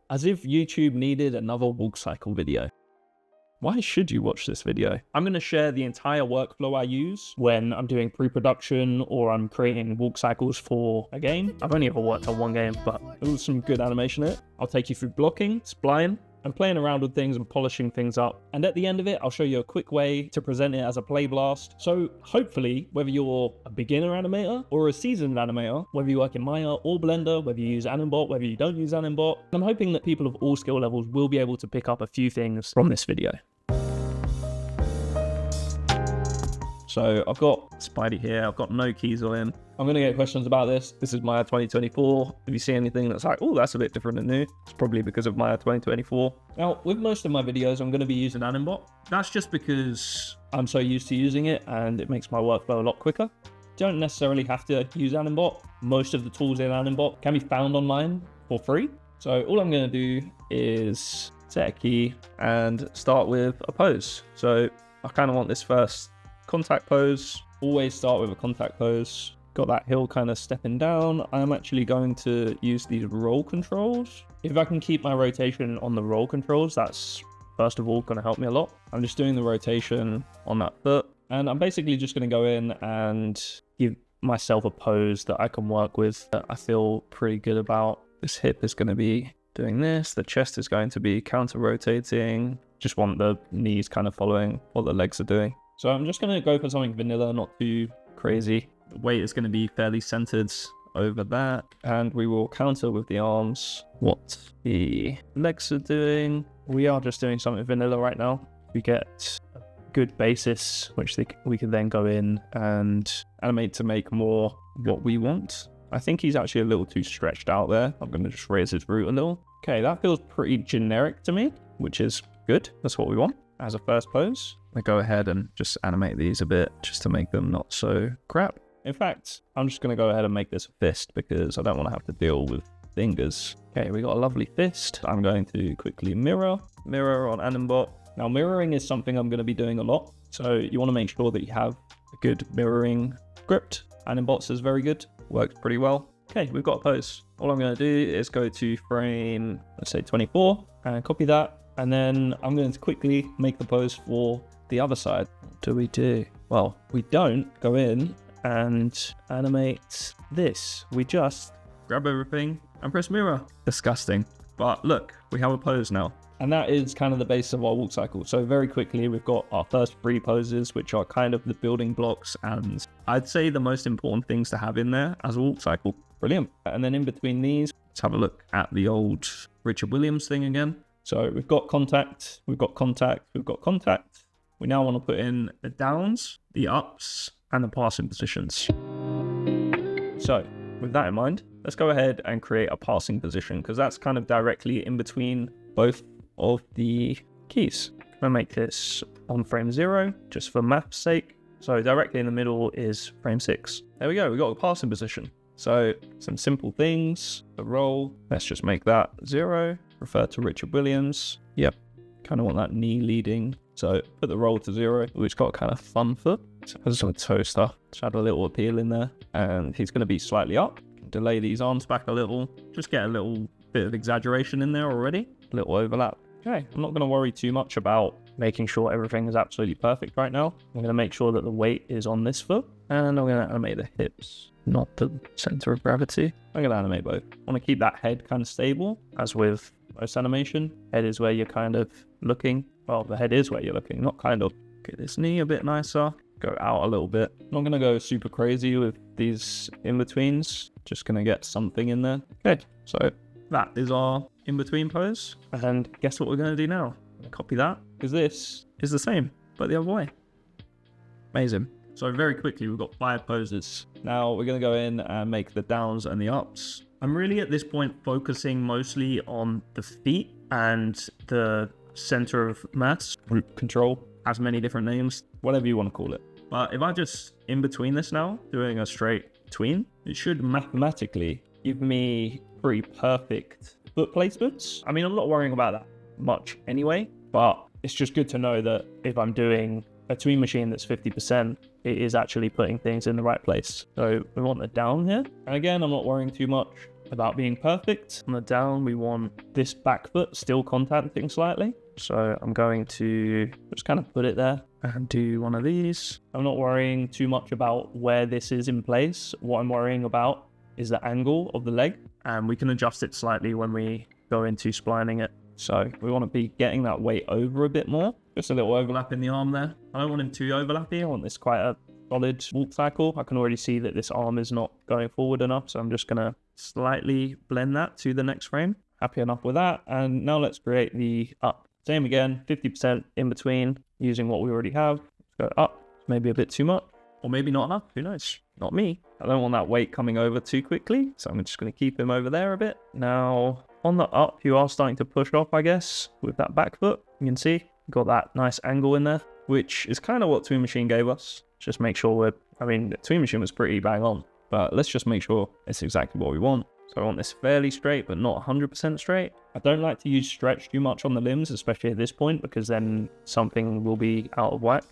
as if YouTube needed another walk cycle video. Why should you watch this video? I'm going to share the entire workflow I use when I'm doing pre-production or I'm creating walk cycles for a game. I've only ever worked on one game, but it was some good animation in it. I'll take you through blocking, spline, and playing around with things and polishing things up. And at the end of it, I'll show you a quick way to present it as a play blast. So hopefully, whether you're a beginner animator or a seasoned animator, whether you work in Maya or Blender, whether you use AnimBot, whether you don't use AnimBot, I'm hoping that people of all skill levels will be able to pick up a few things from this video. So I've got Spidey here, I've got no keys on him. I'm gonna get questions about this. This is Maya 2024. If you see anything that's like, oh, that's a bit different and new, it's probably because of Maya 2024. Now, with most of my videos, I'm gonna be using AnimBot. That's just because I'm so used to using it and it makes my workflow a lot quicker. You don't necessarily have to use AnimBot. Most of the tools in AnimBot can be found online for free. So all I'm gonna do is set a key and start with a pose. So I kind of want this first contact pose. Always start with a contact pose. Got that hill kind of stepping down. I'm actually going to use these roll controls. If I can keep my rotation on the roll controls, that's first of all going to help me a lot. I'm just doing the rotation on that foot, and I'm basically just going to go in and give myself a pose that I can work with that I feel pretty good about. This hip is going to be doing this. The chest is going to be counter rotating. Just want the knees kind of following what the legs are doing. So I'm just going to go for something vanilla, not too crazy. The weight is going to be fairly centered over that. And we will counter with the arms what the legs are doing. We are just doing something vanilla right now. We get a good basis, which we can then go in and animate to make more what we want. I think he's actually a little too stretched out there. I'm going to just raise his root a little. Okay, that feels pretty generic to me, which is good. That's what we want as a first pose. I go ahead and just animate these a bit just to make them not so crap. In fact, I'm just going to go ahead and make this a fist because I don't want to have to deal with fingers. Okay, we got a lovely fist. I'm going to quickly mirror on AnimBot. Now, mirroring is something I'm going to be doing a lot. So you want to make sure that you have a good mirroring script. AnimBot says very good, works pretty well. Okay, we've got a pose. All I'm going to do is go to frame, let's say 24, and copy that. And then I'm going to quickly make the pose for the other side. What do we do? Well, we don't go in and animate this. We just grab everything and press mirror. Disgusting. But look, we have a pose now. And that is kind of the base of our walk cycle. So very quickly, we've got our first 3 poses, which are kind of the building blocks and I'd say the most important things to have in there as a walk cycle. Brilliant. And then in between these, let's have a look at the old Richard Williams thing again. So we've got contact, we've got contact, we've got contact. We now want to put in the downs, the ups, and the passing positions. So with that in mind, let's go ahead and create a passing position because that's kind of directly in between both of the keys. I'm going to make this on frame 0 just for math's sake. So directly in the middle is frame 6. There we go, we got a passing position. So some simple things, the roll, let's just make that 0. Refer to Richard Williams. Yep, kind of want that knee leading. So put the roll to 0, which got kind of fun foot. So there's some toe stuff. Just add a little appeal in there. And he's going to be slightly up. Delay these arms back a little. Just get a little bit of exaggeration in there already. A little overlap. Okay, I'm not going to worry too much about making sure everything is absolutely perfect right now. I'm going to make sure that the weight is on this foot. And I'm going to animate the hips, not the center of gravity. I'm going to animate both. I want to keep that head kind of stable, as with most animation. Head is where you're kind of looking. Well, the head is where you're looking, not kind of. Get this knee a bit nicer. Go out a little bit. I'm not going to go super crazy with these in-betweens. Just going to get something in there. Okay, so that is our in-between pose. And guess what we're going to do now? Copy that, because this is the same, but the other way. Amazing. So very quickly, we've got 5 poses. Now we're going to go in and make the downs and the ups. I'm really at this point focusing mostly on the feet and the center of mass. Root control has many different names, whatever you want to call it. But if I just in between this now, doing a straight tween, it should mathematically give me pretty perfect foot placements. I mean, I'm not worrying about that much anyway, but it's just good to know that if I'm doing a tween machine that's 50%, it is actually putting things in the right place. So we want the down here. And again, I'm not worrying too much. about being perfect. On the down, we want this back foot still contacting slightly. So I'm going to just kind of put it there and do one of these. I'm not worrying too much about where this is in place. What I'm worrying about is the angle of the leg, and we can adjust it slightly when we go into splining it. So we want to be getting that weight over a bit more. Just a little overlap in the arm there. I don't want him too overlappy. I want this quite a solid walk cycle. I can already see that this arm is not going forward enough, so I'm just going to slightly blend that to the next frame. Happy enough with that. And now let's create the up. Same again, 50% in between using what we already have. Let's go up, maybe a bit too much, or maybe not enough, who knows? Not me. I don't want that weight coming over too quickly, so I'm just going to keep him over there a bit. Now, on the up, you are starting to push off, I guess, with that back foot. You can see, got that nice angle in there, which is kind of what Twin Machine gave us. Just make sure the Twin Machine was pretty bang on, but let's just make sure it's exactly what we want. So I want this fairly straight, but not 100% straight. I don't like to use stretch too much on the limbs, especially at this point, because then something will be out of whack.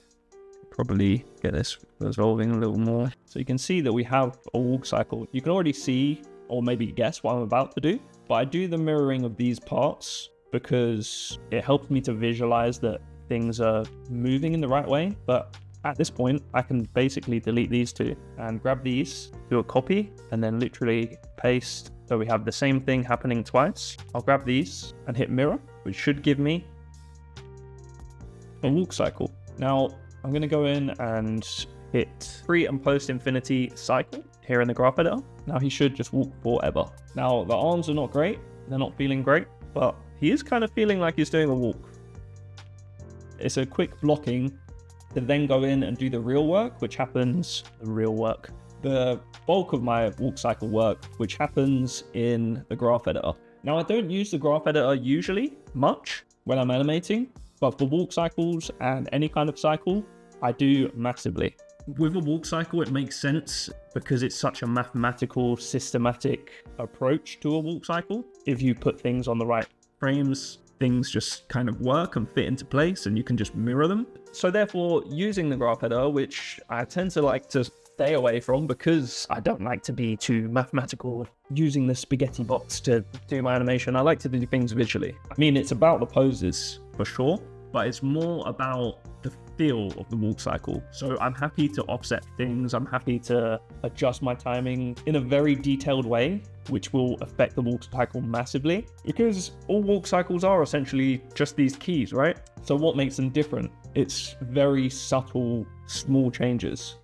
Probably get this resolving a little more. So you can see that we have a walk cycle. You can already see, or maybe guess what I'm about to do, but I do the mirroring of these parts because it helps me to visualize that things are moving in the right way. But at this point, I can basically delete these two and grab these, do a copy, and then literally paste. So we have the same thing happening twice. I'll grab these and hit mirror, which should give me a walk cycle. Now, I'm going to go in and hit pre and post infinity cycle here in the graph editor. Now he should just walk forever. Now, the arms are not great. They're not feeling great, but he is kind of feeling like he's doing a walk. It's a quick blocking to then go in and do the real work, which happens, the bulk of my walk cycle work, which happens in the graph editor. Now, I don't use the graph editor usually much when I'm animating, but for walk cycles and any kind of cycle, I do massively. With a walk cycle, it makes sense because it's such a mathematical, systematic approach to a walk cycle. If you put things on the right frames, things just kind of work and fit into place and you can just mirror them. So therefore, using the graph editor, which I tend to like to stay away from because I don't like to be too mathematical, using the spaghetti box to do my animation. I like to do things visually. I mean, it's about the poses for sure, but it's more about the feel of the walk cycle. So I'm happy to offset things. I'm happy to adjust my timing in a very detailed way, which will affect the walk cycle massively, because all walk cycles are essentially just these keys, right? So what makes them different? It's very subtle, small changes.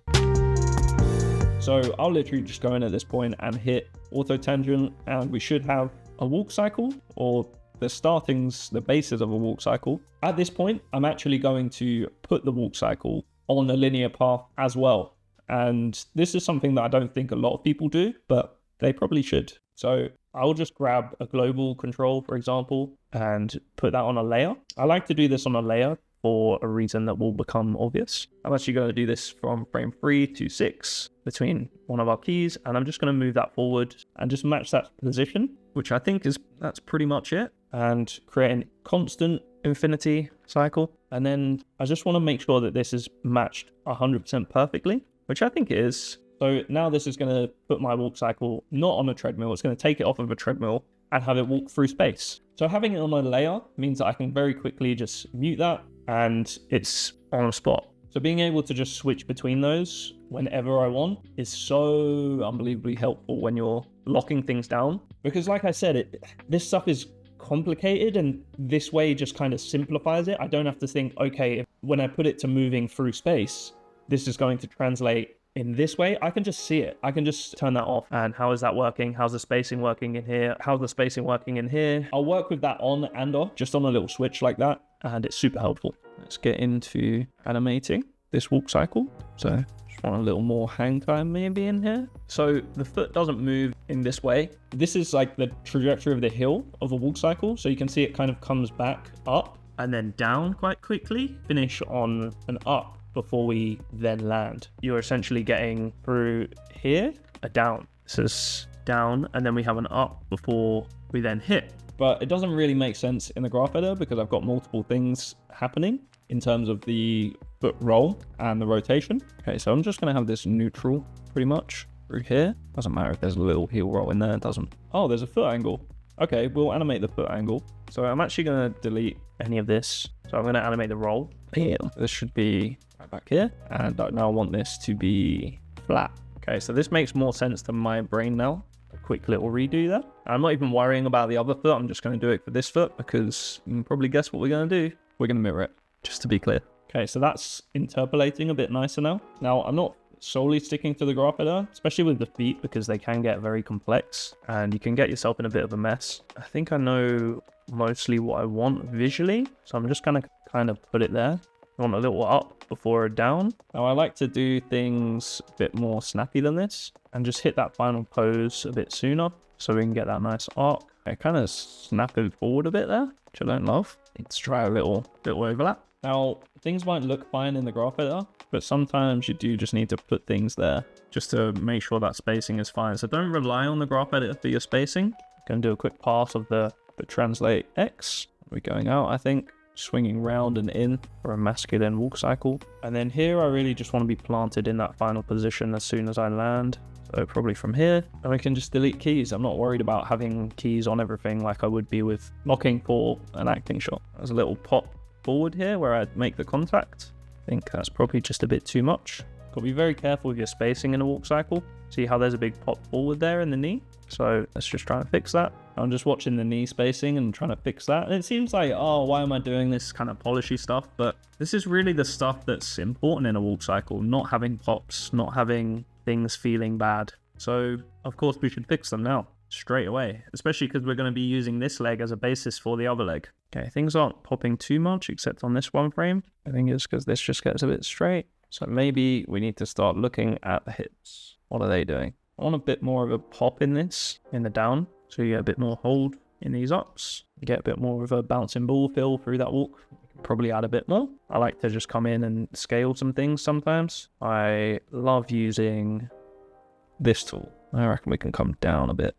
So I'll literally just go in at this point and hit auto tangent, and we should have a walk cycle, or the basis of a walk cycle. At this point, I'm actually going to put the walk cycle on a linear path as well. And this is something that I don't think a lot of people do, but they probably should. So I'll just grab a global control, for example, and put that on a layer. I like to do this on a layer for a reason that will become obvious. I'm actually going to do this from frame 3 to 6 between one of our keys, and I'm just going to move that forward and just match that position, which I think that's pretty much it, and create a constant infinity cycle. And then I just want to make sure that this is matched 100% perfectly, which I think it is. So now this is going to put my walk cycle not on a treadmill. It's going to take it off of a treadmill and have it walk through space. So having it on a layer means that I can very quickly just mute that and it's on a spot. So being able to just switch between those whenever I want is so unbelievably helpful when you're locking things down. Because like I said, this stuff is complicated, and this way just kind of simplifies it. I don't have to think, okay, when I put it to moving through space, this is going to translate in this way. I can just see it. I can just turn that off. And how is that working? How's the spacing working in here? How's the spacing working in here? I'll work with that on and off, just on a little switch like that. And it's super helpful. Let's get into animating this walk cycle. So just want a little more hang time maybe in here. So the foot doesn't move in this way. This is like the trajectory of the hill of a walk cycle. So you can see it kind of comes back up and then down quite quickly, finish on an up before we then land. You're essentially getting through here, a down. This is down, and then we have an up before we then hit. But it doesn't really make sense in the graph editor because I've got multiple things happening in terms of the foot roll and the rotation. Okay, so I'm just gonna have this neutral pretty much. through here. Doesn't matter if there's a little heel roll in there, it doesn't. Oh, there's a foot angle. Okay, we'll animate the foot angle. So I'm actually going to delete any of this. So I'm going to animate the roll. Here. This should be right back here. And now I want this to be flat. Okay, so this makes more sense to my brain now. A quick little redo there. I'm not even worrying about the other foot. I'm just going to do it for this foot because you can probably guess what we're going to do. We're going to mirror it, just to be clear. Okay, so that's interpolating a bit nicer now. Now, I'm not solely sticking to the graph editor, especially with the feet, because they can get very complex and you can get yourself in a bit of a mess. I think I know mostly what I want visually, so I'm just going to kind of put it there. I want a little up before a down. Now, I like to do things a bit more snappy than this and just hit that final pose a bit sooner so we can get that nice arc. I kind of snap it forward a bit there, which I don't love. Let's try a little overlap. Now, things might look fine in the graph editor, but sometimes you do just need to put things there just to make sure that spacing is fine. So don't rely on the graph editor for your spacing. I'm going to do a quick pass of the translate X. We're going out, I think, swinging round and in for a masculine walk cycle. And then here, I really just want to be planted in that final position as soon as I land. So probably from here, and we can just delete keys. I'm not worried about having keys on everything like I would be with locking for an acting shot. There's a little pop forward here where I'd make the contact. I think that's probably just a bit too much. Got to be very careful with your spacing in a walk cycle. See how there's a big pop forward there in the knee? So let's just try and fix that. I'm just watching the knee spacing and trying to fix that. And it seems like, oh, why am I doing this kind of polishy stuff? But this is really the stuff that's important in a walk cycle, not having pops, not having things feeling bad. So of course we should fix them now straight away, especially because we're going to be using this leg as a basis for the other leg. Okay, things aren't popping too much except on this one frame. I think it's because this just gets a bit straight. So maybe we need to start looking at the hips. What are they doing? I want a bit more of a pop in this, in the down. So you get a bit more hold in these ups. You get a bit more of a bouncing ball feel through that walk. Probably add a bit more. I like to just come in and scale some things sometimes. I love using this tool. I reckon we can come down a bit,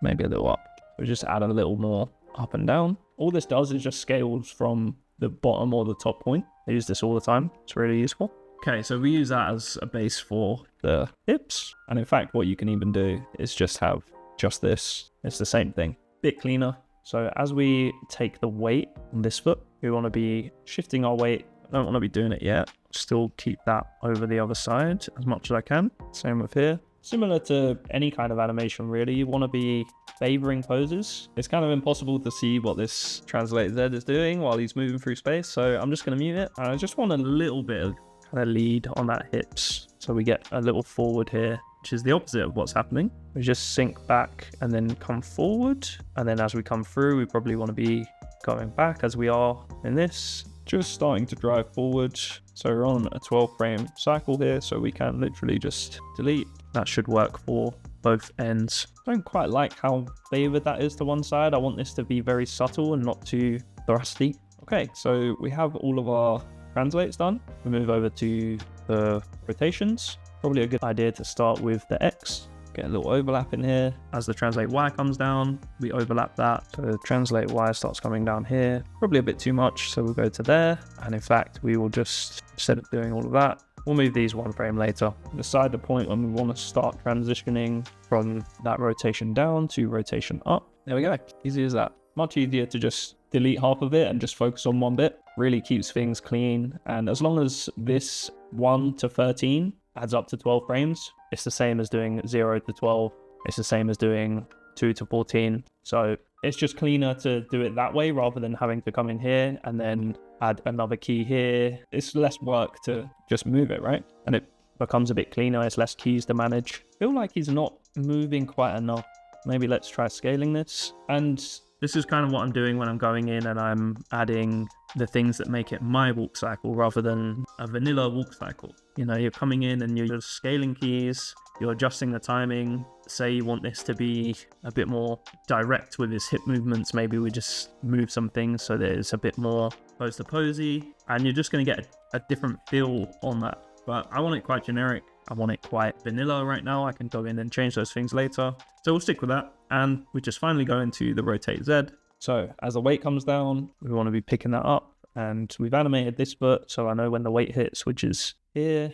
maybe a little up. We just add a little more up and down. All this does is just scales from the bottom or the top point. I use this all the time. It's really useful. Okay, so we use that as a base for the hips. And in fact, what you can even do is just have just this. It's the same thing, bit cleaner. So as we take the weight on this foot, we want to be shifting our weight. I don't want to be doing it yet. Still keep that over the other side as much as I can. Same with here. Similar to any kind of animation, really, you want to be favoring poses. It's kind of impossible to see what this translate Z is doing while he's moving through space. So I'm just going to mute it. And I just want a little bit of kind of lead on that hips. So we get a little forward here, which is the opposite of what's happening. We just sink back and then come forward. And then as we come through, we probably want to be going back as we are in this, just starting to drive forward. So we're on a 12 frame cycle here. So we can literally just delete. That should work for both ends. I don't quite like how favored that is to one side. I want this to be very subtle and not too thrusty. Okay, so we have all of our translates done. We move over to the rotations. Probably a good idea to start with the X. Get a little overlap in here. As the translate Y comes down, we overlap that. So the translate Y starts coming down here. Probably a bit too much, so we'll go to there. And in fact, we will just, instead of doing all of that, we'll move these one frame later. Decide the point when we want to start transitioning from that rotation down to rotation up. There we go. Easy as that. Much easier to just delete half of it and just focus on one bit. Really keeps things clean. And as long as this 1 to 13 adds up to 12 frames, it's the same as doing 0 to 12. It's the same as doing 2 to 14. So it's just cleaner to do it that way rather than having to come in here and then add another key here. It's less work to just move it, right? And it becomes a bit cleaner. It's less keys to manage. I feel like he's not moving quite enough. Maybe let's try scaling this. And this is kind of what I'm doing when I'm going in and I'm adding the things that make it my walk cycle rather than a vanilla walk cycle. You know, you're coming in and you're just scaling keys, you're adjusting the timing. Say you want this to be a bit more direct with his hip movements. Maybe we just move some things so that it's a bit more pose to posy, and you're just going to get a different feel on that. But I want it quite generic. I want it quite vanilla right now. I can go in and change those things later. So we'll stick with that. And we just finally go into the rotate Z. So as the weight comes down, we want to be picking that up. And we've animated this foot, so I know when the weight hits, which is here.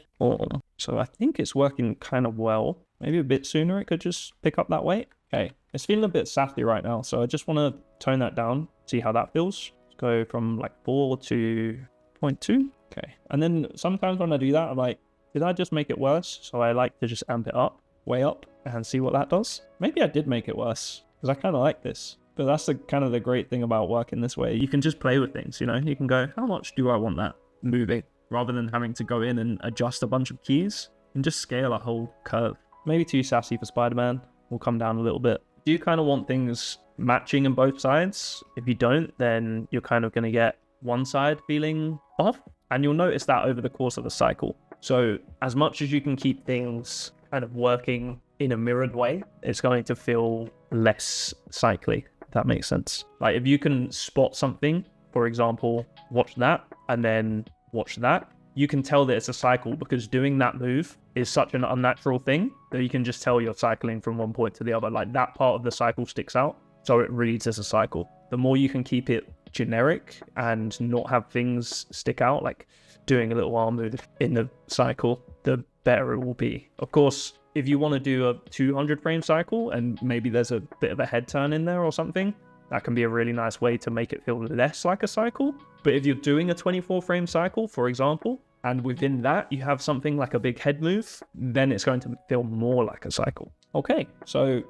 So I think it's working kind of well. maybe a bit sooner it could just pick up that weight. Okay, it's feeling a bit sassy right now, so I just want to tone that down, see how that feels. Let's go from like 4 to 0.2. Okay, and then sometimes when I do that, I'm like, did I just make it worse? So I like to just amp it up, way up, and see what that does. Maybe I did make it worse, because I kind of like this. But that's the kind of the great thing about working this way. You can just play with things, you know? You can go, how much do I want that moving? Rather than having to go in and adjust a bunch of keys and just scale a whole curve. Maybe too sassy for Spider-Man. We'll come down a little bit. Do you kind of want things matching on both sides? If you don't, then you're kind of going to get one side feeling off. And you'll notice that over the course of the cycle. So as much as you can keep things kind of working in a mirrored way, it's going to feel less cycly, if that makes sense. Like if you can spot something, for example, watch that and then watch that, you can tell that it's a cycle because doing that move is such an unnatural thing that you can just tell you're cycling from one point to the other. Like that part of the cycle sticks out, so it reads as a cycle. The more you can keep it generic and not have things stick out, like doing a little arm move in the cycle, the better it will be. Of course, if you want to do a 200 frame cycle and maybe there's a bit of a head turn in there or something, that can be a really nice way to make it feel less like a cycle. But if you're doing a 24 frame cycle, for example, and within that you have something like a big head move, then it's going to feel more like a cycle. Okay, so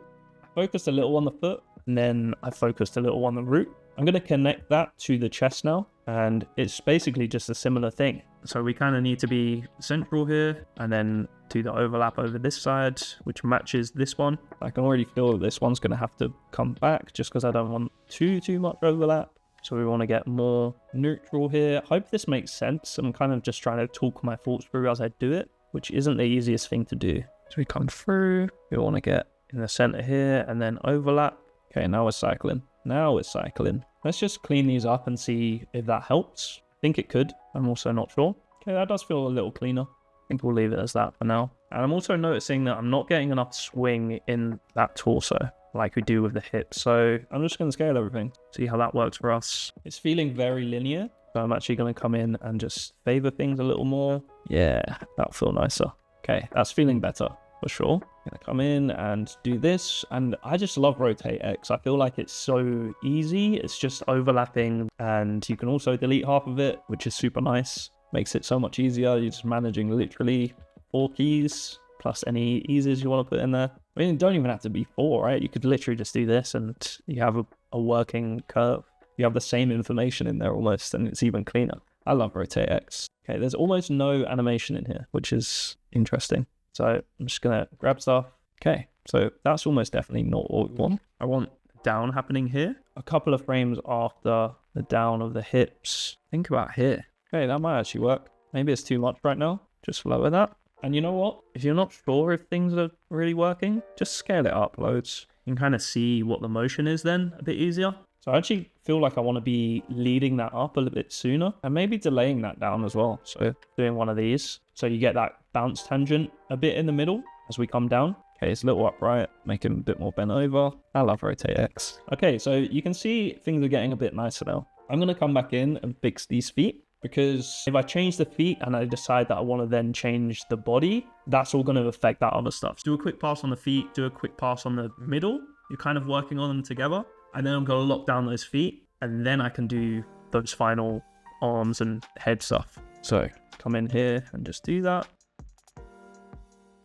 I focused a little on the foot and then I focused a little on the root. I'm going to connect that to the chest now, and it's basically just a similar thing. So we kind of need to be central here and then do the overlap over this side, which matches this one. I can already feel that this one's going to have to come back just because I don't want too much overlap. So we want to get more neutral here. I hope this makes sense. I'm kind of just trying to talk my thoughts through as I do it, which isn't the easiest thing to do. So we come through, we want to get in the center here and then overlap. Okay, now we're cycling. Let's just clean these up and see if that helps. I think it could. I'm also not sure. Okay, that does feel a little cleaner. I think we'll leave it as that for now. And I'm also noticing that I'm not getting enough swing in that torso like we do with the hips. So I'm just going to scale everything, see how that works for us. It's feeling very linear. So I'm actually going to come in and just favor things a little more. Yeah, that'll feel nicer. Okay, that's feeling better for sure. I'm gonna come in and do this, and I just love rotate X. I feel like it's so easy. It's just overlapping, and you can also delete half of it, which is super nice. Makes it so much easier. You're just managing literally 4 keys plus any eases you want to put in there. I mean, it don't even have to be 4, right? You could literally just do this and you have a working curve. You have the same information in there almost, and it's even cleaner. I love rotate X. Okay, there's almost no animation in here, which is interesting. So I'm just going to grab stuff. Okay, so that's almost definitely not what we want. I want down happening here. A couple of frames after the down of the hips. Think about here. Okay, that might actually work. Maybe it's too much right now. Just lower that. And you know what? If you're not sure if things are really working, just scale it up loads. You can kind of see what the motion is then a bit easier. So I actually feel like I want to be leading that up a little bit sooner and maybe delaying that down as well. So doing one of these. So you get that bounce tangent a bit in the middle as we come down. Okay, it's a little upright, make him a bit more bent over. I love rotate X. Okay, so you can see things are getting a bit nicer now. I'm going to come back in and fix these feet, because if I change the feet and I decide that I want to then change the body, that's all going to affect that other stuff. So do a quick pass on the feet, do a quick pass on the middle. You're kind of working on them together. And then I'm going to lock down those feet, and then I can do those final arms and head stuff. So come in here and just do that.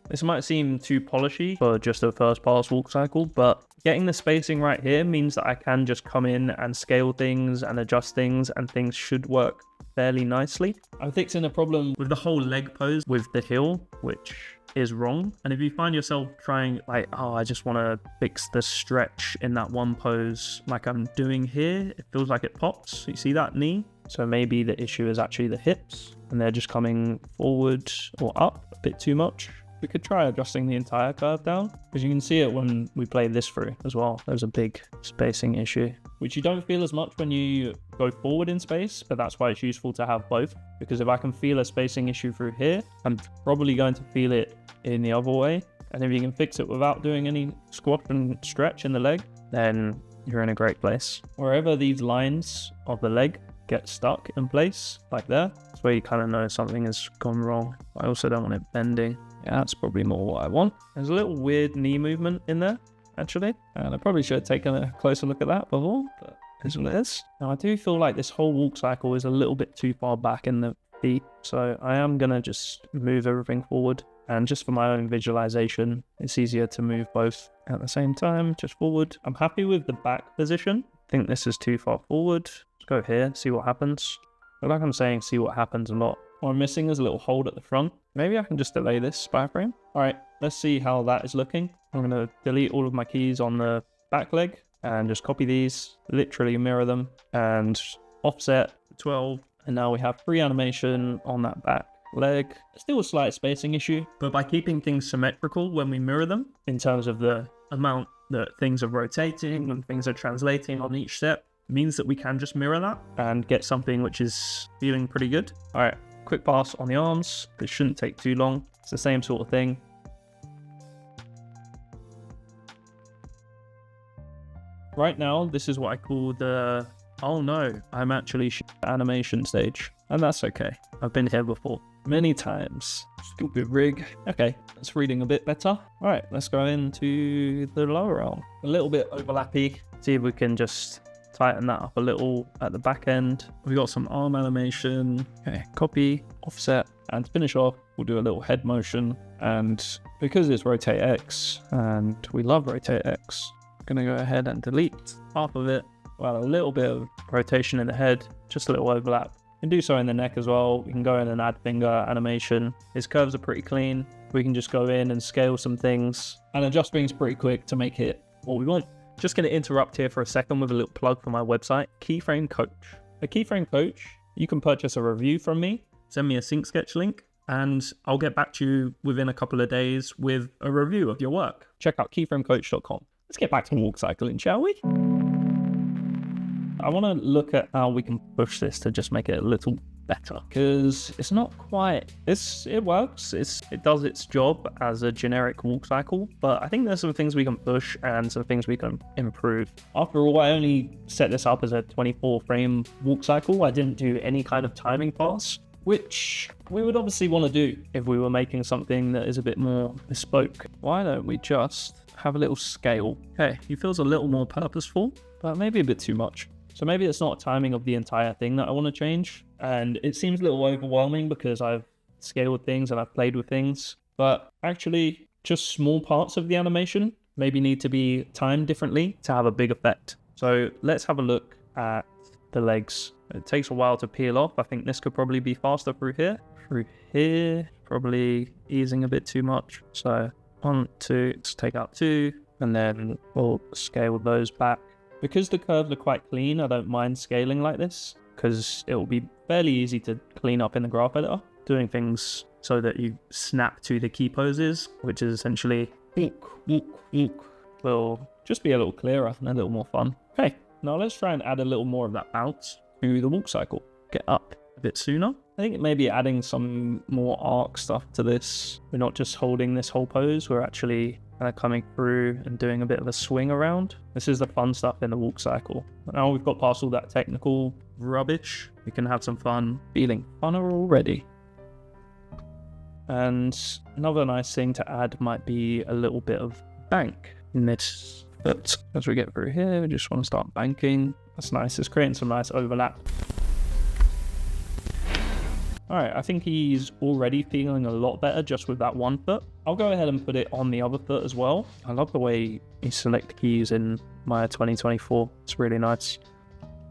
This might seem too polishy for just a first pass walk cycle, but getting the spacing right here means that I can just come in and scale things and adjust things, and things should work fairly nicely. I'm fixing a problem with the whole leg pose with the heel, which is wrong. And if you find yourself trying like, oh, I just want to fix the stretch in that one pose like I'm doing here, it feels like it pops. You see that knee? So maybe the issue is actually the hips and they're just coming forward or up a bit too much. We could try adjusting the entire curve down, because you can see it when we play this through as well. There's a big spacing issue, which you don't feel as much when you go forward in space, but that's why it's useful to have both. Because if I can feel a spacing issue through here, I'm probably going to feel it in the other way. And if you can fix it without doing any squat and stretch in the leg, then you're in a great place. Wherever these lines of the leg get stuck in place like there. That's where you kind of know something has gone wrong. I also don't want it bending. Yeah, that's probably more what I want. There's a little weird knee movement in there, actually. And I probably should have taken a closer look at that before, but here's what it is. Now, I do feel like this whole walk cycle is a little bit too far back in the feet. So I am going to just move everything forward. And just for my own visualization, it's easier to move both at the same time, just forward. I'm happy with the back position. I think this is too far forward. Let's go here, see what happens. But like I'm saying, see what happens a lot. What I'm missing is a little hold at the front. Maybe I can just delay this wireframe. All right, let's see how that is looking. I'm going to delete all of my keys on the back leg and just copy these, literally mirror them and offset 12. And now we have free animation on that back leg. Still a slight spacing issue, but by keeping things symmetrical when we mirror them in terms of the amount that things are rotating and things are translating on each step, means that we can just mirror that and get something which is feeling pretty good. All right, quick pass on the arms. This shouldn't take too long. It's the same sort of thing. Right now, this is what I call the, oh no, I'm actually animation stage. And that's okay. I've been here before many times. Stupid rig. Okay, that's reading a bit better. All right, let's go into the lower arm. A little bit overlappy. See if we can just tighten that up a little at the back end. We got some arm animation. Okay, copy, offset, and to finish off, we'll do a little head motion. And because it's rotate X, and we love rotate X, I'm gonna go ahead and delete half of it. Well, a little bit of rotation in the head, just a little overlap. You can do so in the neck as well. We can go in and add finger animation. His curves are pretty clean. We can just go in and scale some things and adjust things pretty quick to make it what we want. Just going to interrupt here for a second with a little plug for my website, KeyFrame Coach. At KeyFrame Coach, you can purchase a review from me, send me a sync sketch link, and I'll get back to you within a couple of days with a review of your work. Check out keyframecoach.com. Let's get back to walk cycling, shall we? I want to look at how we can push this to just make it a little better, because it's not quite, it works, it does its job as a generic walk cycle, but I think there's some things we can push and some things we can improve. After all, I only set this up as a 24 frame walk cycle. I didn't do any kind of timing pass, which we would obviously want to do if we were making something that is a bit more bespoke. Why don't we just have a little scale? Okay, he feels a little more purposeful, but maybe a bit too much. So maybe it's not timing of the entire thing that I want to change. And it seems a little overwhelming because I've scaled things and I've played with things. But actually, just small parts of the animation maybe need to be timed differently to have a big effect. So let's have a look at the legs. It takes a while to peel off. I think this could probably be faster through here. Through here, probably easing a bit too much. So 1, 2, let's take out 2, and then we'll scale those back. Because the curves are quite clean, I don't mind scaling like this, because it will be fairly easy to clean up in the graph editor, doing things so that you snap to the key poses, which is essentially will just be a little clearer and a little more fun. Okay, now let's try and add a little more of that bounce to the walk cycle. Get up a bit sooner. I think maybe adding some more arc stuff to this. We're not just holding this whole pose, we're actually kind of coming through and doing a bit of a swing around. This is the fun stuff in the walk cycle. Now we've got past all that technical rubbish, we can have some fun, feeling funner already. And another nice thing to add might be a little bit of bank in this. But as we get through here, we just want to start banking. That's nice, it's creating some nice overlap. All right, I think he's already feeling a lot better just with that one foot. I'll go ahead and put it on the other foot as well. I love the way you select keys in Maya 2024. It's really nice.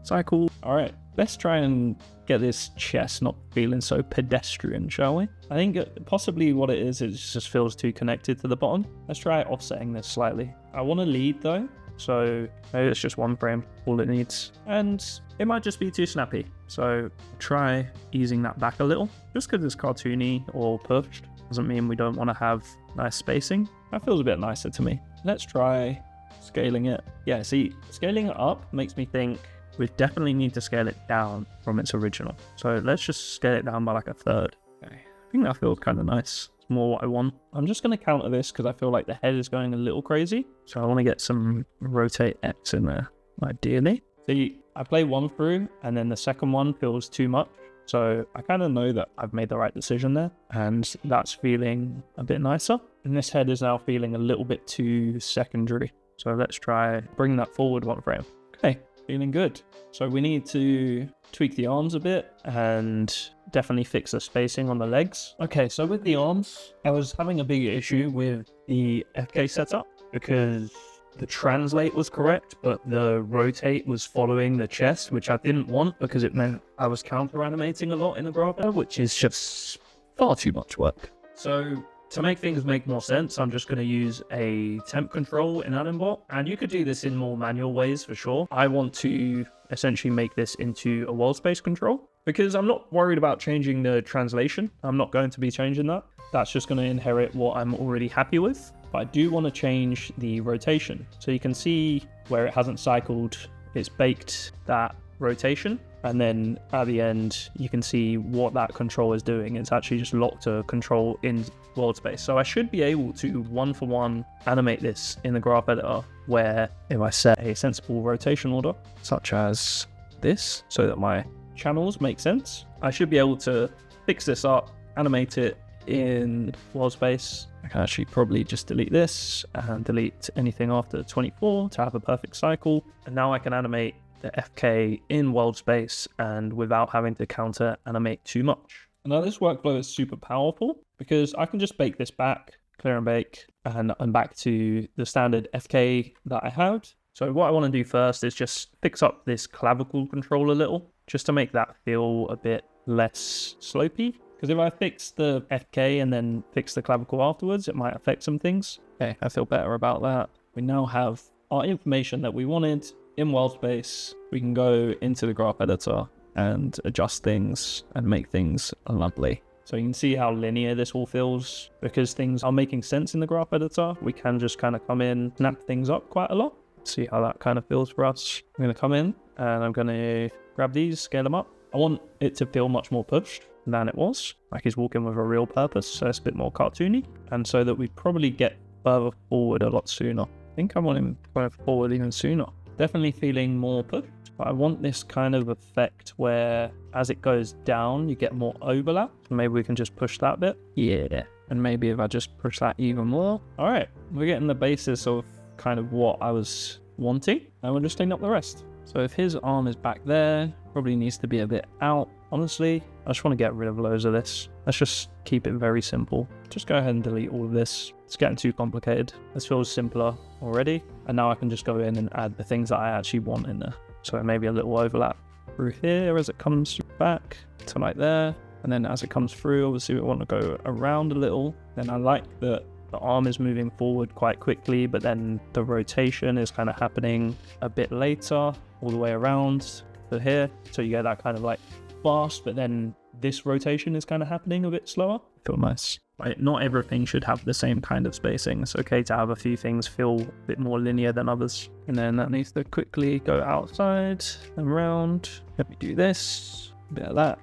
Cycle. All right, let's try and get this chest not feeling so pedestrian, shall we? I think possibly what it just feels too connected to the bottom. Let's try offsetting this slightly. I want to lead though, so maybe it's just one frame, all it needs. And it might just be too snappy. So try easing that back a little. Just because it's cartoony or pushed doesn't mean we don't want to have nice spacing. That feels a bit nicer to me. Let's try scaling it. Yeah, see, scaling it up makes me think we definitely need to scale it down from its original. So let's just scale it down by like a third. Okay. I think that feels kind of nice. It's more what I want. I'm just going to counter this because I feel like the head is going a little crazy. So I want to get some rotate X in there, ideally. See, I play one through and then the second one feels too much. So I kind of know that I've made the right decision there, and that's feeling a bit nicer. And this head is now feeling a little bit too secondary. So let's try bring that forward one frame. Okay, feeling good. So we need to tweak the arms a bit and definitely fix the spacing on the legs. Okay, so with the arms, I was having a big issue with the FK setup because the translate was correct, but the rotate was following the chest, which I didn't want because it meant I was counter animating a lot in the graph, which is just far too much work. So to make things make more sense, I'm just going to use a temp control in AnimBot, and you could do this in more manual ways for sure. I want to essentially make this into a world space control because I'm not worried about changing the translation. I'm not going to be changing that. That's just going to inherit what I'm already happy with. But I do want to change the rotation. So you can see where it hasn't cycled, it's baked that rotation. And then at the end, you can see what that control is doing. It's actually just locked a control in world space. So I should be able to one-for-one animate this in the graph editor, where if I set a sensible rotation order, such as this, so that my channels make sense, I should be able to fix this up, animate it in world space. I can actually probably just delete this and delete anything after 24 to have a perfect cycle. And now I can animate the FK in world space and without having to counter animate too much. And now this workflow is super powerful because I can just bake this back, clear and bake, and I'm back to the standard FK that I had. So what I want to do first is just fix up this clavicle control a little, just to make that feel a bit less slopey. Because if I fix the FK and then fix the clavicle afterwards, it might affect some things. Okay, I feel better about that. We now have our information that we wanted in world space. We can go into the graph editor and adjust things and make things lovely. So you can see how linear this all feels. Because things are making sense in the graph editor, we can just kind of come in, snap things up quite a lot. See how that kind of feels for us. I'm going to come in and I'm going to grab these, scale them up. I want it to feel much more pushed than it was, like he's walking with a real purpose, so it's a bit more cartoony, and so that we probably get further forward a lot sooner. I think I want him going forward even sooner. Definitely feeling more pushed, but I want this kind of effect where as it goes down, you get more overlap. So maybe we can just push that bit. Yeah, and maybe if I just push that even more. All right, we're getting the basis of kind of what I was wanting, and we'll just clean up the rest. So if his arm is back there, probably needs to be a bit out. Honestly, I just want to get rid of loads of this. Let's just keep it very simple. Just go ahead and delete all of this. It's getting too complicated. This feels simpler already. And now I can just go in and add the things that I actually want in there. So maybe a little overlap through here as it comes back to like there. And then as it comes through, obviously we want to go around a little. Then I like that the arm is moving forward quite quickly, but then the rotation is kind of happening a bit later, all the way around to here. So you get that kind of like fast, but then this rotation is kind of happening a bit slower. I feel nice. Right, not everything should have the same kind of spacing. It's okay to have a few things feel a bit more linear than others. And then that needs to quickly go outside and around. Let me do this, a bit of that.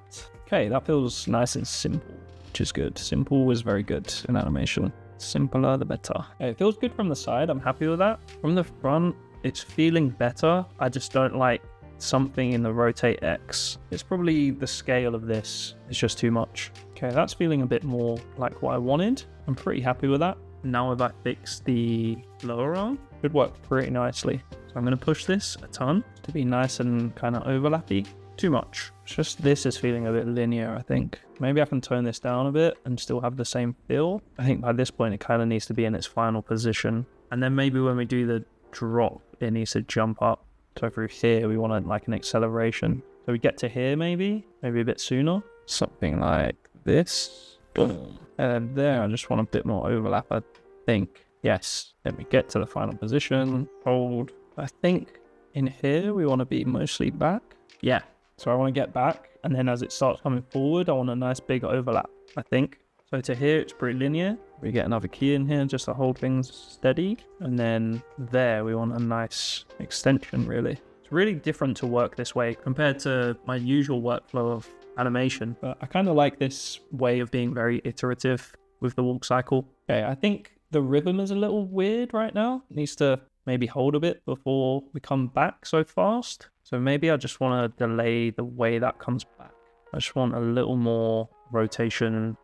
Okay, that feels nice and simple, which is good. Simple is very good in animation. Simpler the better. Okay, it feels good from the side. I'm happy with that. From the front, it's feeling better. I just don't like something in the rotate X. It's probably the scale of this. It's just too much. Okay, that's feeling a bit more like what I wanted. I'm pretty happy with that. Now if I fix the lower arm, it should work pretty nicely. So I'm going to push this a ton to be nice and kind of overlappy. Too much. It's just this is feeling a bit linear, I think. Maybe I can tone this down a bit and still have the same feel. I think by this point it kind of needs to be in its final position. And then maybe when we do the drop, it needs to jump up. So through here, we want like an acceleration. So we get to here maybe a bit sooner. Something like this. Boom. And there, I just want a bit more overlap, I think. Yes. Then we get to the final position. Hold. I think in here, we want to be mostly back. Yeah. So I want to get back. And then as it starts coming forward, I want a nice big overlap, I think. So to here, it's pretty linear. We get another key in here just to hold things steady. And then there, we want a nice extension, really. It's really different to work this way compared to my usual workflow of animation. But I kind of like this way of being very iterative with the walk cycle. Okay, I think the rhythm is a little weird right now. It needs to maybe hold a bit before we come back so fast. So maybe I just want to delay the way that comes back. I just want a little more rotation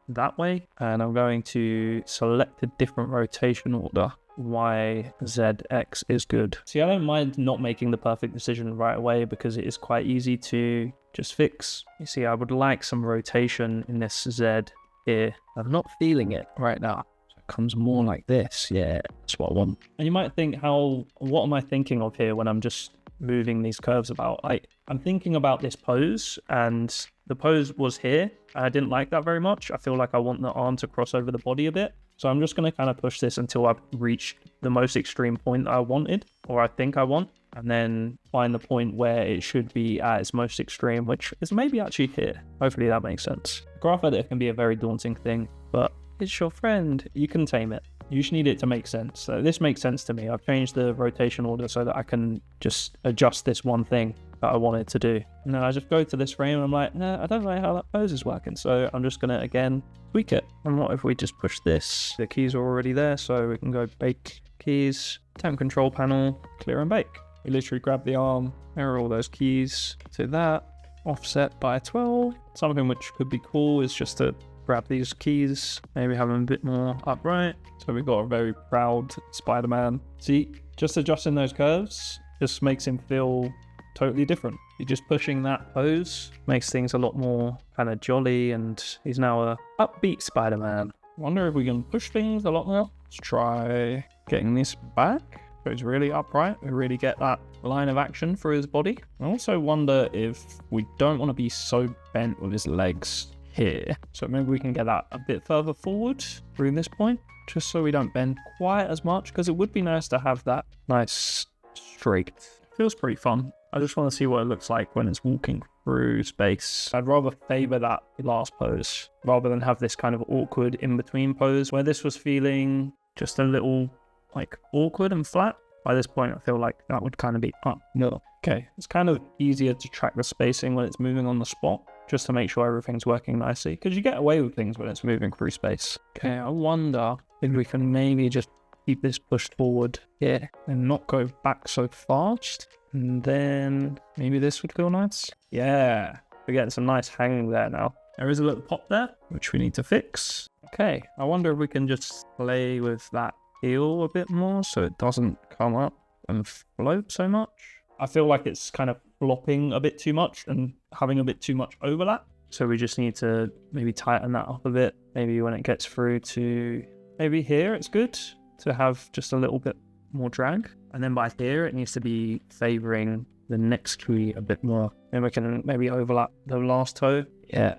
that way. And I'm going to select a different rotation order. Y, Z, X is good. See, I don't mind not making the perfect decision right away because it is quite easy to just fix. You see, I would like some rotation in this Z here. I'm not feeling it right now. So it comes more like this. Yeah, that's what I want. And you might think, what am I thinking of here when I'm just moving these curves about? I'm thinking about this pose, and the pose was here. I didn't like that very much. I feel like I want the arm to cross over the body a bit. So I'm just going to kind of push this until I've reached the most extreme point that I wanted, or I think I want, and then find the point where it should be at its most extreme, which is maybe actually here. Hopefully that makes sense. Graph editor can be a very daunting thing, but it's your friend. You can tame it. You just need it to make sense. So this makes sense to me. I've changed the rotation order so that I can just adjust this one thing that I wanted to do. And then I just go to this frame and I'm like, nah, I don't know how that pose is working. So I'm just gonna, again, tweak it. And what if we just push this? The keys are already there, so we can go bake keys, temp control panel, clear and bake. We literally grab the arm, mirror all those keys to that, offset by 12. Something which could be cool is just to grab these keys, maybe have them a bit more upright. So we've got a very proud Spider-Man. See, just adjusting those curves just makes him feel totally different. You're just pushing that pose, makes things a lot more kind of jolly, and he's now a upbeat Spider-Man. Wonder if we can push things a lot more. Let's try getting this back so it's really upright. We really get that line of action for his body. I also wonder if we don't want to be so bent with his legs here. So maybe we can get that a bit further forward through this point, just so we don't bend quite as much, because it would be nice to have that nice straight. Feels pretty fun. I just want to see what it looks like when it's walking through space. I'd rather favor that last pose rather than have this kind of awkward in-between pose where this was feeling just a little like awkward and flat. By this point, I feel like that would kind of be up. No. Okay, it's kind of easier to track the spacing when it's moving on the spot, just to make sure everything's working nicely, because you get away with things when it's moving through space. Okay, I wonder if we can maybe just keep this pushed forward here and not go back so fast. And then maybe this would feel nice. Yeah, we're getting some nice hanging there now. There is a little pop there, which we need to fix. Okay, I wonder if we can just play with that heel a bit more so it doesn't come up and float so much. I feel like it's kind of flopping a bit too much and having a bit too much overlap. So we just need to maybe tighten that up a bit. Maybe when it gets through to maybe here, it's good to have just a little bit more drag. And then by here, it needs to be favoring the next tree a bit more. Then we can maybe overlap the last toe. Yeah,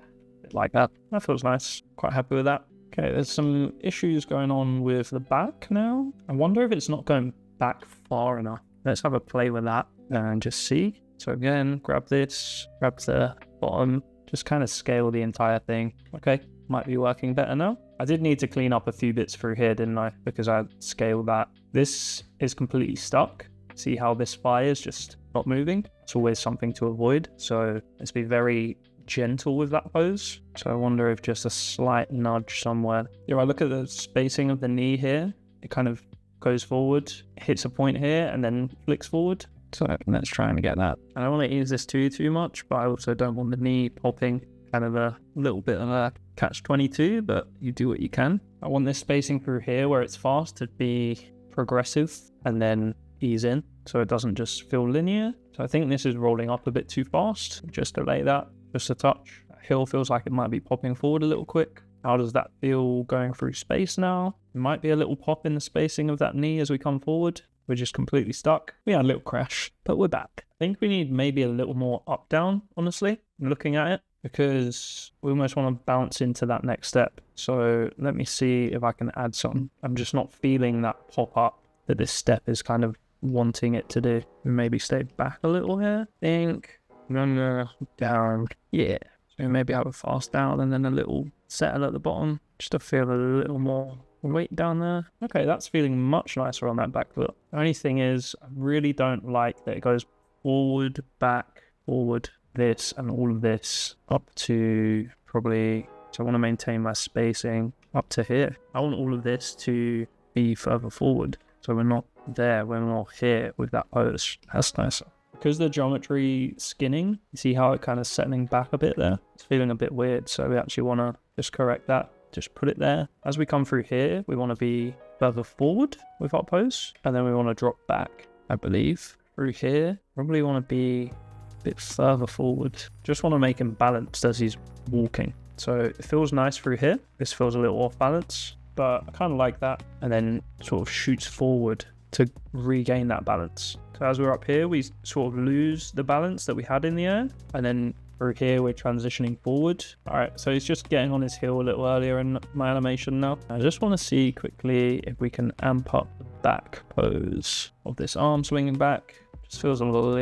like that. That feels nice. Quite happy with that. Okay, there's some issues going on with the back now. I wonder if it's not going back far enough. Let's have a play with that and just see. So again, grab this, grab the bottom, just kind of scale the entire thing. Okay, might be working better now. I did need to clean up a few bits through here, didn't I? Because I scaled that. This is completely stuck. See how this phi is just not moving? It's always something to avoid. So let's be very gentle with that pose. So I wonder if just a slight nudge somewhere. Yeah, I look at the spacing of the knee here. It kind of goes forward, hits a point here, and then flicks forward. So let's try and get that. I don't want to ease this too much, but I also don't want the knee popping. Kind of a little bit of a catch-22, but you do what you can. I want this spacing through here where it's fast to be progressive and then ease in so it doesn't just feel linear. So I think this is rolling up a bit too fast. Just delay that just a touch. That heel feels like it might be popping forward a little quick. How does that feel going through space now? There might be a little pop in the spacing of that knee as we come forward. We're just completely stuck. We had a little crash, but we're back. I think we need maybe a little more up-down, honestly, looking at it, because we almost want to bounce into that next step. So let me see if I can add something. I'm just not feeling that pop-up that this step is kind of wanting it to do. We maybe stay back a little here. Think. No, down. Yeah. So maybe have a fast down and then a little settle at the bottom, just to feel a little more weight down there. Okay, that's feeling much nicer on that back foot. The only thing is, I really don't like that it goes forward, back, forward, this, and all of this up to probably, so I want to maintain my spacing up to here. I want all of this to be further forward, so we're not there, we're not here with that pose. That's nicer. because the geometry skinning, you see how it kind of settling back a bit there? It's feeling a bit weird. So we actually want to just correct that. Just put it there. As we come through here, we want to be further forward with our pose. And then we want to drop back, I believe. Through here, probably want to be a bit further forward. Just want to make him balanced as he's walking. So it feels nice through here. This feels a little off balance, but I kind of like that. And then sort of shoots forward to regain that balance. So as we're up here, we sort of lose the balance that we had in the air. And then through here, we're transitioning forward. All right, so he's just getting on his heel a little earlier in my animation now. I just want to see quickly if we can amp up the back pose of this arm swinging back. Just feels a little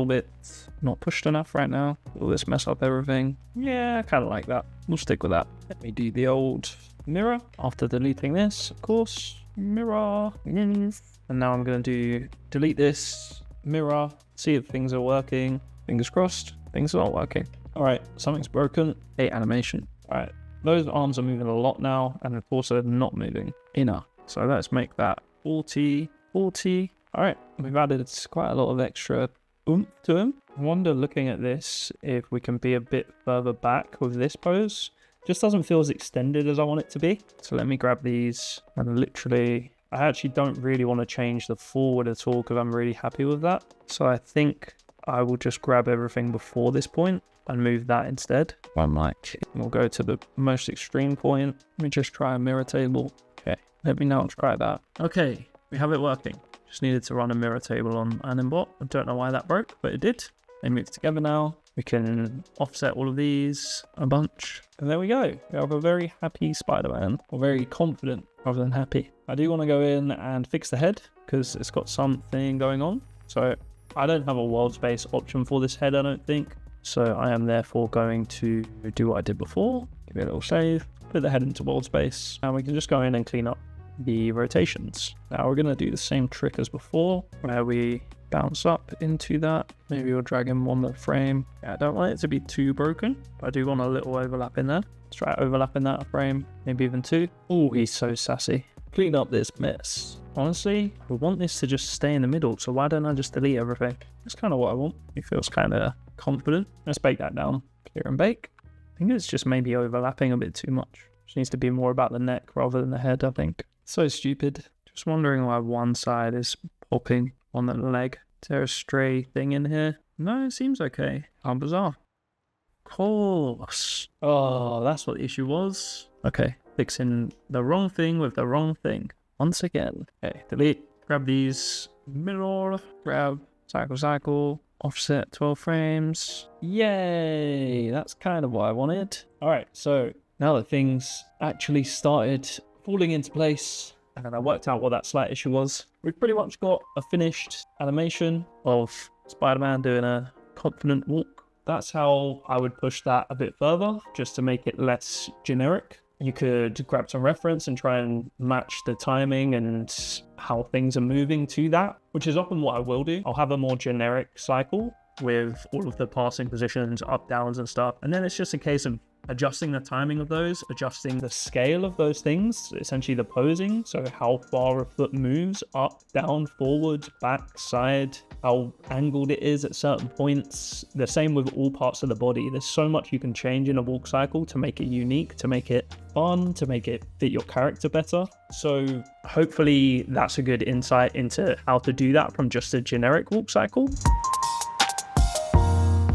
bit not pushed enough right now. Will this mess up everything? Yeah, I kind of like that. We'll stick with that. Let me do the old mirror after deleting this, of course. Mirror. And now I'm going to delete this mirror, see if things are working. Fingers crossed, things are not working. All right, something's broken. Hey, animation. All right, those arms are moving a lot now, and of course they're not moving enough. So let's make that 40, 40. All right, we've added quite a lot of extra oomph to him. I wonder, looking at this, if we can be a bit further back with this pose. Just doesn't feel as extended as I want it to be. So let me grab these and literally, I actually don't really want to change the forward at all because I'm really happy with that. So I think I will just grab everything before this point and move that instead. We'll go to the most extreme point. Let me just try a mirror table. Okay, let me now try that. Okay, we have it working. Just needed to run a mirror table on AnimBot. I don't know why that broke, but it did. They move together now. We can offset all of these a bunch. And there we go. We have a very happy Spider-Man, or very confident rather than happy. I do want to go in and fix the head because it's got something going on. So I don't have a world space option for this head, I don't think. So I am therefore going to do what I did before. Give it a little save, put the head into world space, and we can just go in and clean up the rotations. Now we're going to do the same trick as before, where we bounce up into that. Maybe we'll drag him on the frame. Yeah, I don't want it to be too broken, but I do want a little overlap in there. Let's try overlapping that frame, maybe even two. Oh, he's so sassy. Clean up this mess. Honestly, we want this to just stay in the middle, so why don't I just delete everything? That's kind of what I want. He feels kind of confident. Let's bake that down. Clear and bake. I think it's just maybe overlapping a bit too much. Just needs to be more about the neck rather than the head, I think. So stupid. Just wondering why one side is popping on the leg. Is there a stray thing in here? No, it seems okay. How bizarre. Of course. Oh, that's what the issue was. Okay, fixing the wrong thing with the wrong thing. Once again. Okay, delete. Grab these. Mirror. Grab. Cycle. Offset 12 frames. Yay! That's kind of what I wanted. Alright, so now that things actually started falling into place and I worked out what that slight issue was, we've pretty much got a finished animation of Spider-Man doing a confident walk. That's how I would push that a bit further, just to make it less generic. You could grab some reference and try and match the timing and how things are moving to that, which is often what I will do. I'll have a more generic cycle with all of the passing positions, up, downs and stuff. And then it's just a case of adjusting the timing of those, adjusting the scale of those things, essentially the posing. So how far a foot moves, up, down, forward, back, side, how angled it is at certain points. The same with all parts of the body. There's so much you can change in a walk cycle to make it unique, to make it fun, to make it fit your character better. So hopefully that's a good insight into how to do that from just a generic walk cycle.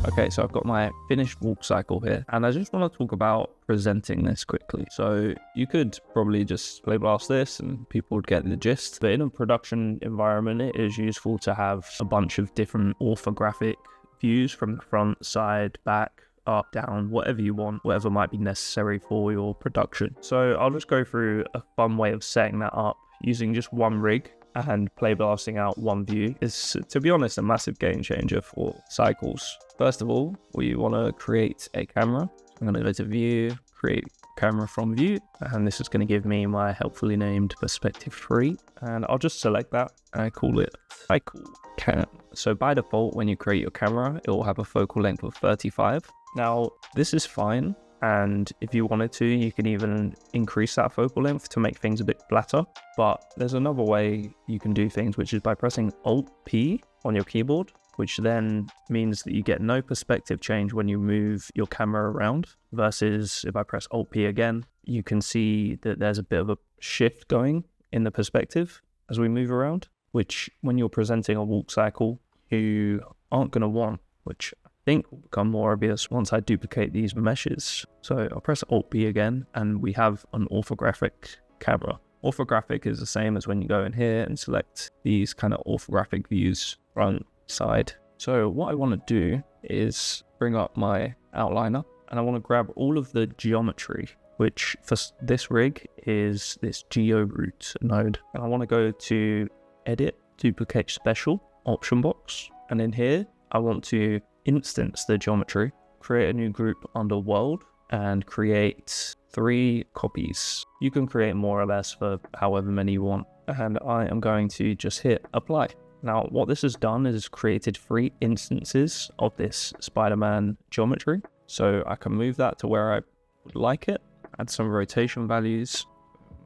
Okay, so I've got my finished walk cycle here, and I just want to talk about presenting this quickly. So you could probably just play blast this and people would get the gist, but in a production environment, it is useful to have a bunch of different orthographic views from the front, side, back, up, down, whatever you want, whatever might be necessary for your production. So I'll just go through a fun way of setting that up using just one rig. And play blasting out one view is, to be honest, a massive game changer for cycles. First of all, we want to create a camera. I'm going to go to view, create camera from view, and this is going to give me my helpfully named perspective 3. And I'll just select that and I call it cycle cam. So by default, when you create your camera, it will have a focal length of 35. Now, this is fine. And if you wanted to, you can even increase that focal length to make things a bit flatter. But there's another way you can do things, which is by pressing Alt-P on your keyboard. which then means that you get no perspective change when you move your camera around, versus if I press Alt-P again, you can see that there's a bit of a shift going in the perspective as we move around, which when you're presenting a walk cycle, you aren't going to want, which I think will become more obvious once I duplicate these meshes. So I'll press Alt-B again, and we have an orthographic camera. Orthographic is the same as when you go in here and select these kind of orthographic views, front, side. So what I want to do is bring up my outliner, and I want to grab all of the geometry, which for this rig is this GeoRoot node. And I want to go to Edit, Duplicate Special, Option Box. And in here, I want to instance the geometry, create a new group under World, and create 3 copies. You can create more or less for however many you want. And I am going to just hit Apply. Now, what this has done is created 3 instances of this Spider-Man geometry. So I can move that to where I would like it, add some rotation values,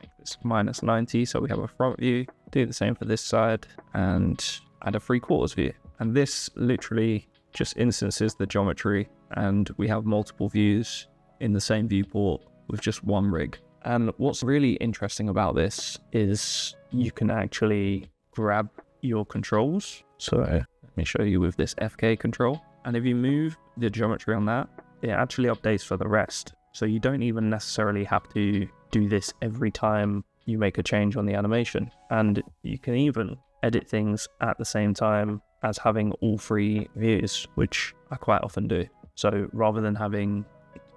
make this -90 so we have a front view, do the same for this side, and add a 3/4 view. And this literally just instances the geometry, and we have multiple views in the same viewport with just one rig. And what's really interesting about this is you can actually grab your controls. So let me show you with this FK control. And if you move the geometry on that, it actually updates for the rest. So you don't even necessarily have to do this every time you make a change on the animation. And you can even edit things at the same time as having all 3 views, which I quite often do. So rather than having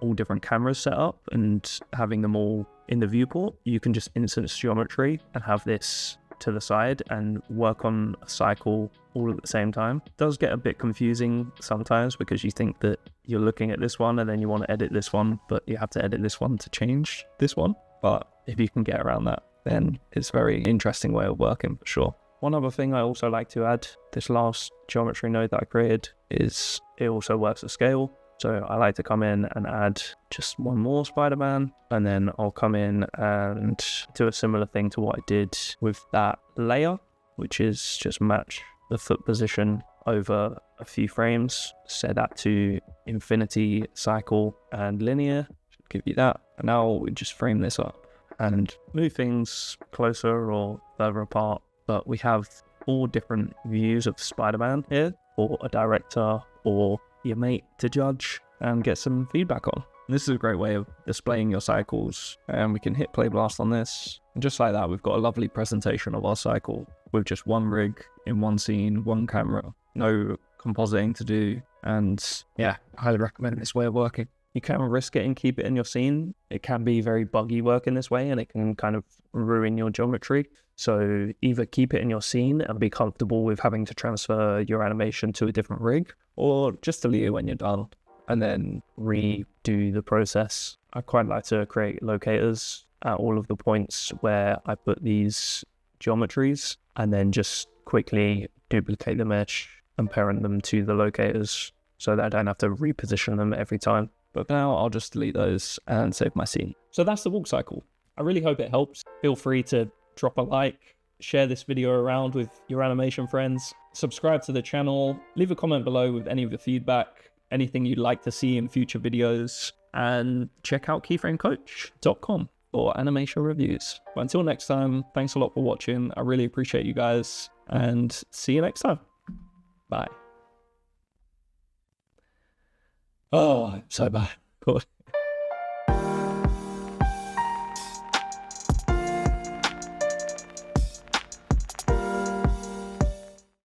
all different cameras set up and having them all in the viewport, you can just instance geometry and have this to the side and work on a cycle all at the same time. It does get a bit confusing sometimes because you think that you're looking at this one and then you want to edit this one, but you have to edit this one to change this one. But if you can get around that, then it's a very interesting way of working for sure. One other thing I also like to add, this last geometry node that I created, is it also works at scale. So I like to come in and add just one more Spider-Man, and then I'll come in and do a similar thing to what I did with that layer, which is just match the foot position over a few frames, set that to infinity, cycle, and linear, should give you that. And now we just frame this up and move things closer or further apart. But we have 4 different views of Spider-Man here, or a director, or your mate to judge and get some feedback on. And this is a great way of displaying your cycles, and we can hit play blast on this, and just like that we've got a lovely presentation of our cycle with just one rig in one scene, one camera, no compositing to do. And yeah, I highly recommend this way of working. You can risk it and keep it in your scene. It can be very buggy work in this way, and it can kind of ruin your geometry. So either keep it in your scene and be comfortable with having to transfer your animation to a different rig, or just delete it when you're done and then redo the process. I quite like to create locators at all of the points where I put these geometries, and then just quickly duplicate the mesh and parent them to the locators so that I don't have to reposition them every time. But now I'll just delete those and save my scene. So that's the walk cycle. I really hope it helps. Feel free to drop a like, share this video around with your animation friends, subscribe to the channel, leave a comment below with any of the feedback, anything you'd like to see in future videos, and check out KeyFrameCoach.com for animation reviews. But until next time, thanks a lot for watching. I really appreciate you guys, and see you next time. Bye. Oh, I'm so bad. God.